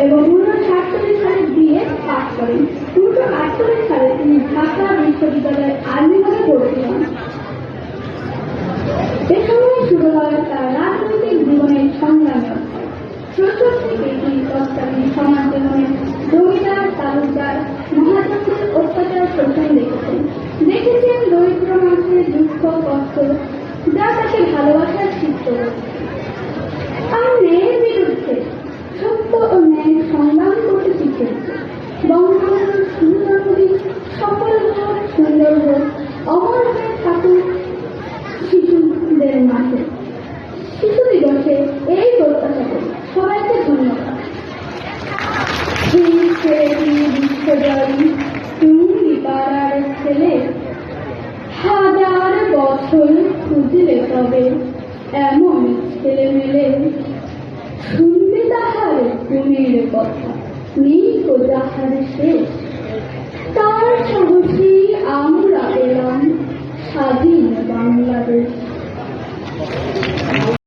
এবং 1947 সালে BA pass করেন। 1948 সালে তিনি ঢাকা বিশ্ববিদ্যালয়ের আইন বিভাগে ভর্তি হন। এ সময় শুরু হয় তার রাজনৈতিক জীবনের সংগ্রামী অধ্যায়। শৈশব থেকে তিনি তৎকালীন সমাজ জীবনের জমিদার, তালুকদার, মহাজনদের অত্যাচার শোষণ দেখেছেন দরিদ্র মানুষের দুঃখ কষ্ট, যা তাকে ভালোবাসার শিক্ষা করেছে। আর ন্যায়ের বিরুদ্ধে সত্য ও ন্যায় সংগ্রাম করতে শিখেছে। বঙ্গবন্ধুর সুন্দর কবি সকল হোক সুন্দর হোক, অমর হয়ে থাকুক শিশুদের মাঝে। শিশু দিবসে এই প্রত্যাশা করি। সবাইকে ধন্যবাদ। বিশ্বজয়ী তুমি পাড়ার ছেলে, হাজার বছর খুঁজলে তবে এমন ছেলে মেলে, শুনবে তাহার গুণের কথা নেই তো যাহার শেষ। তার সাহসী আমরা এলাম স্বাধীন বাংলাদেশ।